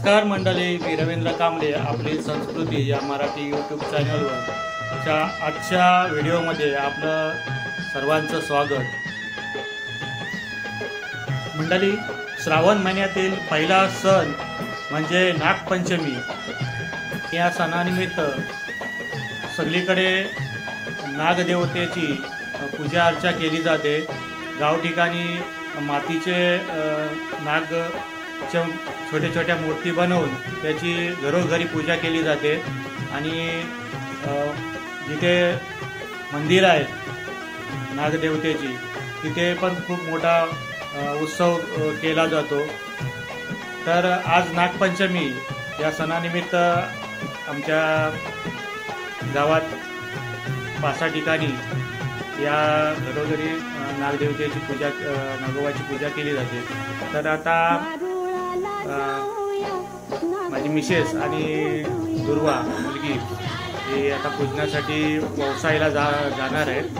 नमस्कार मंडळी, मी रवींद्र कांबळे आपली संस्कृती या मराठी यूट्यूब चॅनलवर आजच्या व्हिडिओमध्ये आपलं सर्वांचं स्वागत। मंडळी, श्रावण महिन्यातील पहिला सण म्हणजे नागपंचमी। या सणानिमित्त सगळीकडे नागदेवतेची पूजा अर्चा केली जाते। गाव ठिकाणी मातीचे नाग छोटे छोट्या मूर्ती बनवून त्याची घरोघरी पूजा केली जाते आणि जिथे मंदिर आहे नागदेवतेची तिथे पण खूप मोठा उत्सव केला जातो। तर आज नागपंचमी या सणानिमित्त आमच्या गावात 5 ठिकाणी या घरोघरी नागदेवतेची पूजा नागोबाची पूजा केली जाते। तर आता माझी मिसेस आणि दुर्वा मुलगी हे आता पूजनासाठी व्यवसायाला जाणार आहेत।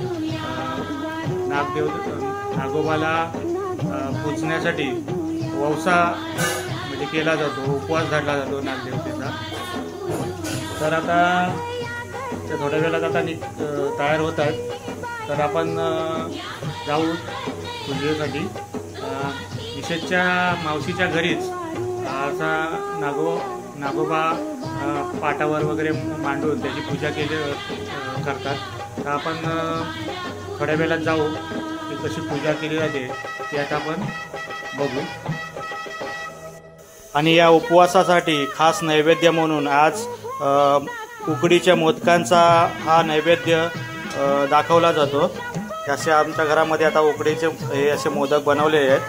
नागोबाला पूजण्यासाठी वौसा म्हणजे केला जातो, उपवास धरला जातो नागदेवतेचा। तर आता ते थोड्या वेळात आता तयार होत आहेत। तर आपण जाऊ पूजेसाठी। मिसेसच्या मावशीच्या घरीच असा नागोबा पाटावर वगैरे मांडून त्याची पूजा करतात। तर आपण थोड्या वेळात जाऊ, ती कशी पूजा केली जाते ते आता आपण बघू। आणि या उपवासासाठी खास नैवेद्य म्हणून आज उकडीच्या मोदकांचा हा नैवेद्य दाखवला जातो। असे आमच्या घरामध्ये आता उकडीचे हे असे मोदक बनवले आहेत।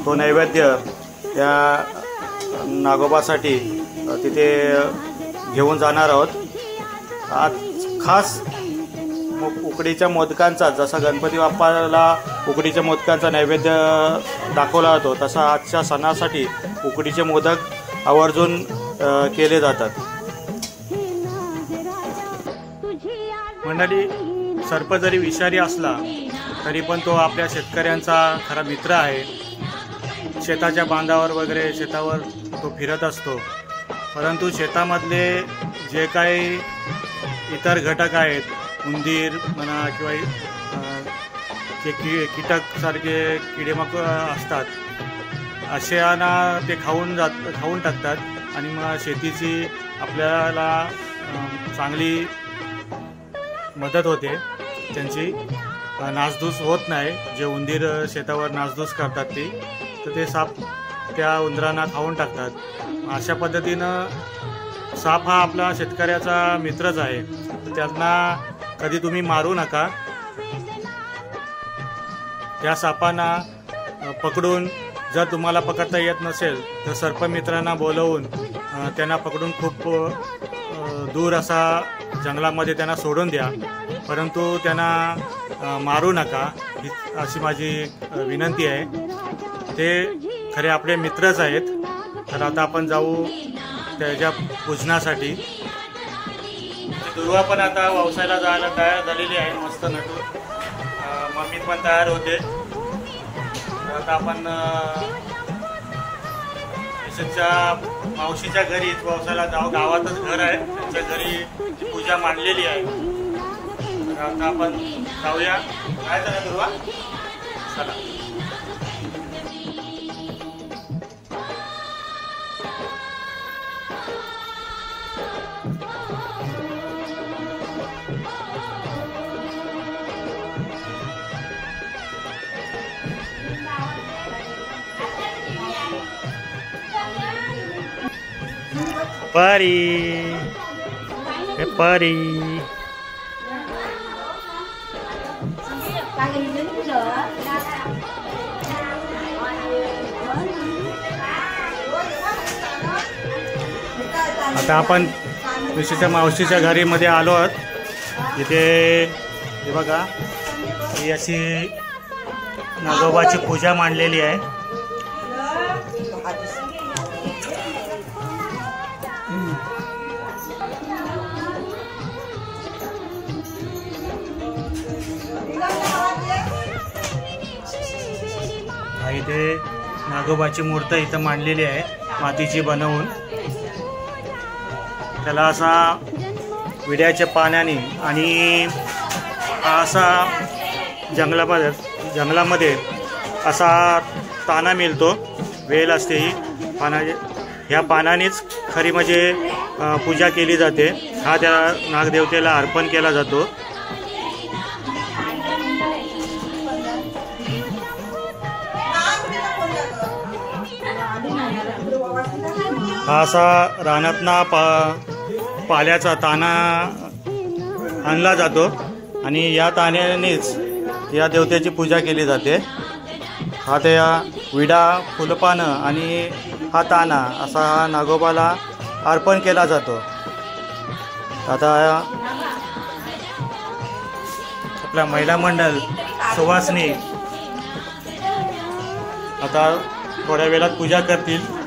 तो नैवेद्य त्या नागोबासाठी तिथे घेऊन जाणार आहोत। आज खास उकडीच्या मोदकांचा, जसा गणपती बाप्पाला उकडीच्या मोदकांचा नैवेद्य दाखवला जातो तसा आजच्या सणासाठी उकडीचे मोदक आवर्जून केले जातात। मंडळी, सर्प जरी विषारी असला तरी पण तो आपल्या शेतकऱ्यांचा खरा मित्र आहे। शेताच्या बांधावर वगैरे शेतावर तो फिरत असतो, परंतु शेतामधले जे काही इतर घटक आहेत, उंदीर म्हणा किंवा जे कीटकसारखे किडेमकोड असतात, अशांना ते खाऊन टाकतात आणि मग शेतीची आपल्याला चांगली मदत होते, त्यांची नासधूस होत नाही। जे उंदीर शेतावर नासधूस करतात ते साप त्या उंदरांना खाऊन टाकतात। अशा पद्धतीनं साप हा आपला शेतकऱ्याचा मित्रच आहे। त्यांना कधी तुम्ही मारू नका। त्या सापांना पकडून, जर तुम्हाला पकडता येत नसेल तर सर्पमित्रांना बोलवून त्यांना पकडून खूप दूर असा जंगलामध्ये त्यांना सोडून द्या, परंतु त्यांना मारू नका, ही अशी माझी विनंती आहे। ते खरे आपले मित्रच आहेत। तर आता आपण जाऊ त्याच्या पूजनासाठी। दुर्वा पण आता व्यवसायाला जायला तयार झालेली आहे, मस्त नटून। मम्मी पण तयार होते। आता आपण मिसेसच्या मावशीच्या घरी व्यवसायाला जाऊ। गावातच घर आहे, त्यांच्या घरी पूजा मांडलेली आहे। तर आता आपण जाऊया। काय झालं दुर्वा? चला। परी, हे परी, आता आपण मिसेसच्या मावशीच्या घरीमध्ये आलो आहोत। इथे हे बघा, ही अशी नागोबाची पूजा मांडलेली आहे। इथे नागोबाची मूर्ती इथं मांडलेली आहे। मातीची बनवून त्याला असा विड्याच्या पाण्याने आणि असा जंगलामध्ये असा ताना मिळतो, वेल असते ही ह्या पानानेच खरी म्हणजे पूजा केली जाते। हा त्या नागदेवतेला अर्पण केला जातो। हा असा रानातना पाल्याचा ताना आणला जातो आणि या तान्यानेच या देवतेची पूजा केली जाते। हा त्या विडा, फुलपानं आणि हा ताना असा हा नागोबाला अर्पण केला जातो। आता आपला महिला मंडळ सुवासिनी आता थोड्या वेळात पूजा करतील।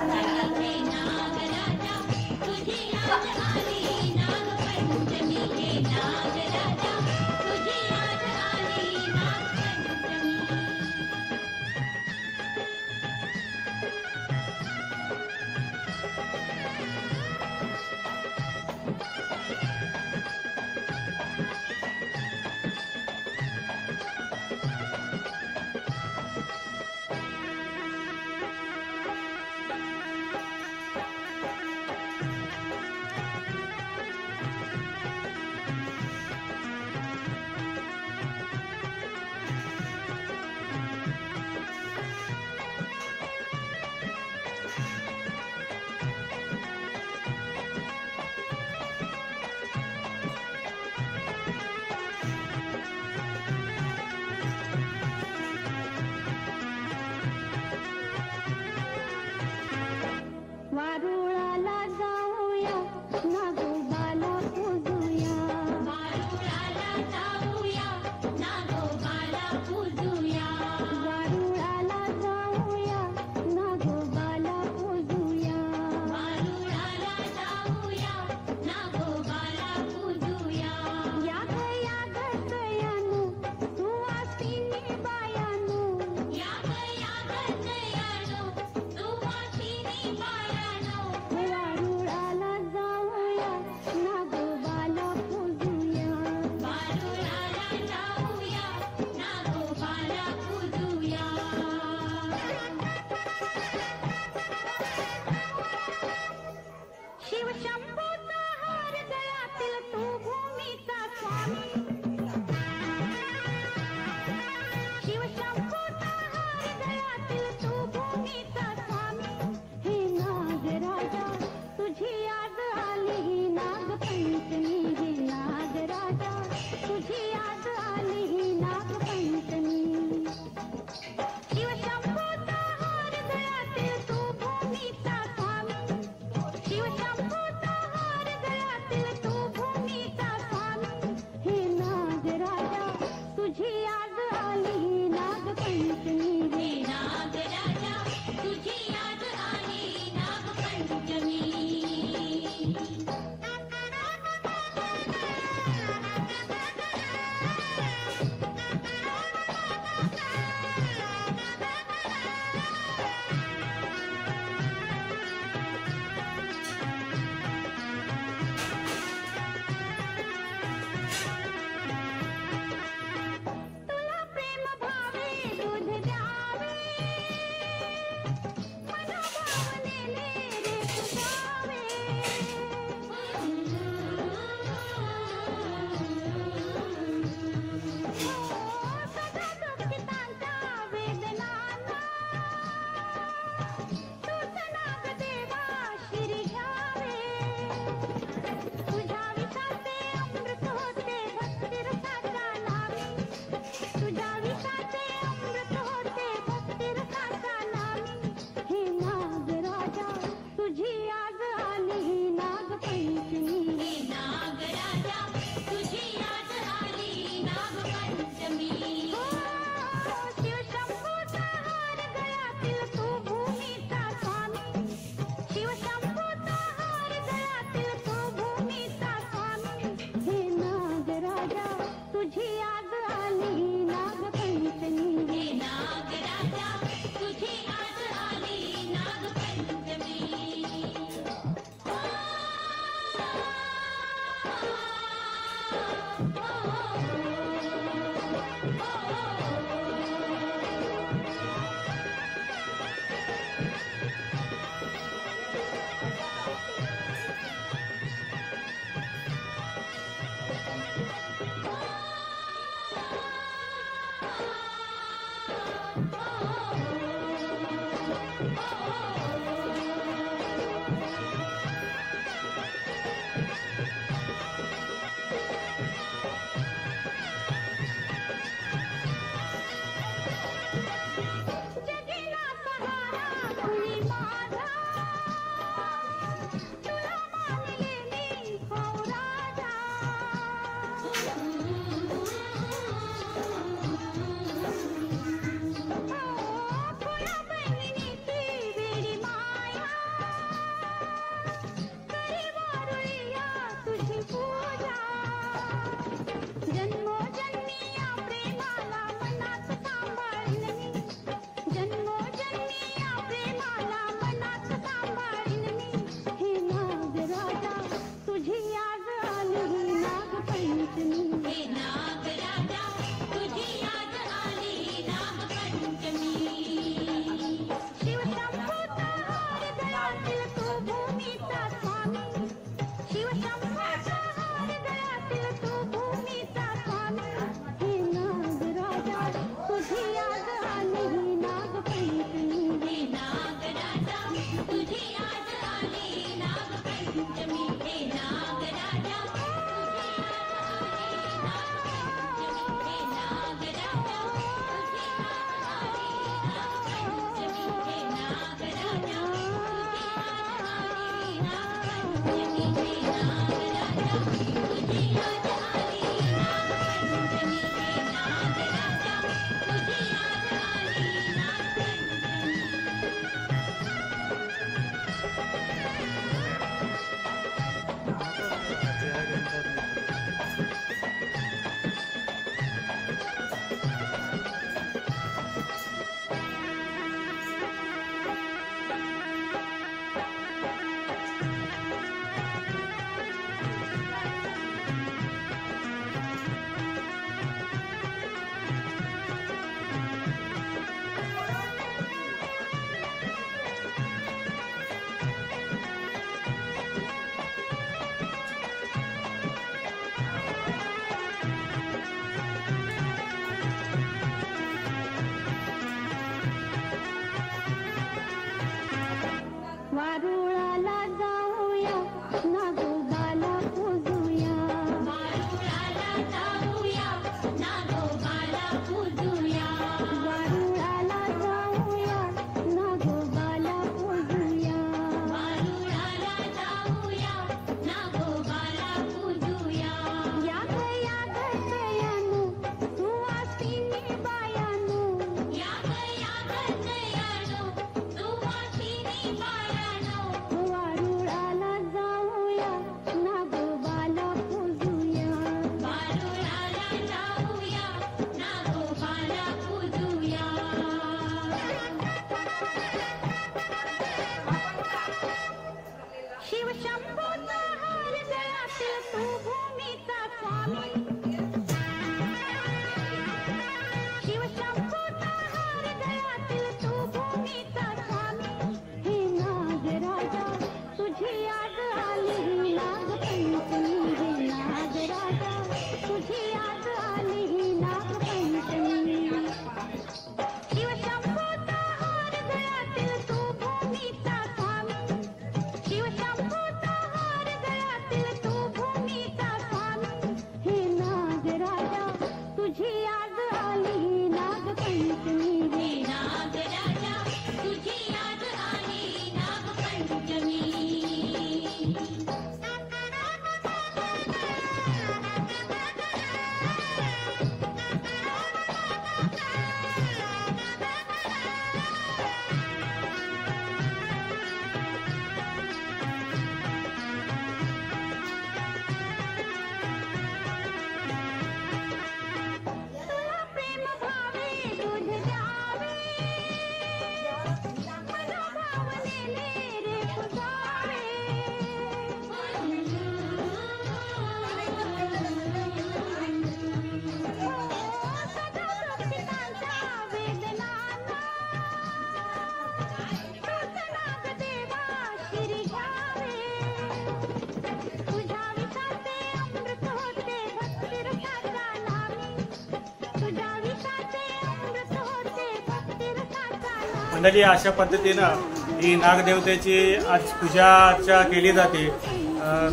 मंडळी, अशा पद्धतीनं ही नागदेवतेची आज पूजा अर्चा केली जाते।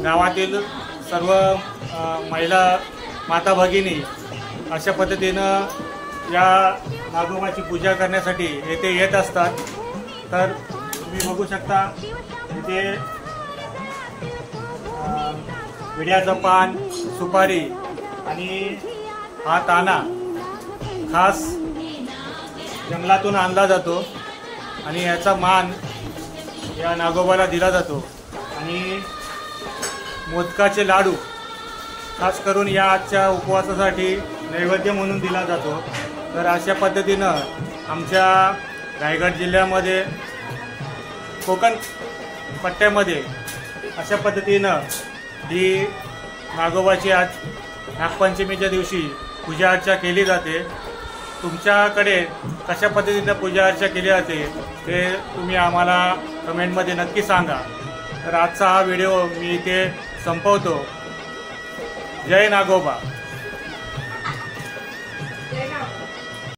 गावातील सर्व महिला माता भगिनी अशा पद्धतीनं या नागोबाची पूजा करण्यासाठी येथे येत असतात। तर तुम्ही बघू शकता इथे विड्याचं पान, सुपारी आणि हा ताना खास जंगलातून आणला जातो आणि याचा मान या नागोबाला दिला जातो आणि मोदकाचे लाडू खास करून या आजच्या उपवासासाठी नैवेद्य म्हणून दिला जातो। तर अशा पद्धतीनं आमच्या रायगड जिल्ह्यामध्ये कोकण पट्ट्यामध्ये अशा पद्धतीनं ही नागोबाची आज नागपंचमीच्या दिवशी पूजा अर्चा केली जाते। तुमच्याकडे कशा पद्धतीनं पूजा अर्चा केली जाते ते तुम्ही आम्हाला कमेंटमध्ये नक्की सांगा। तर आजचा हा व्हिडिओ मी इथे संपवतो। जय नागोबा।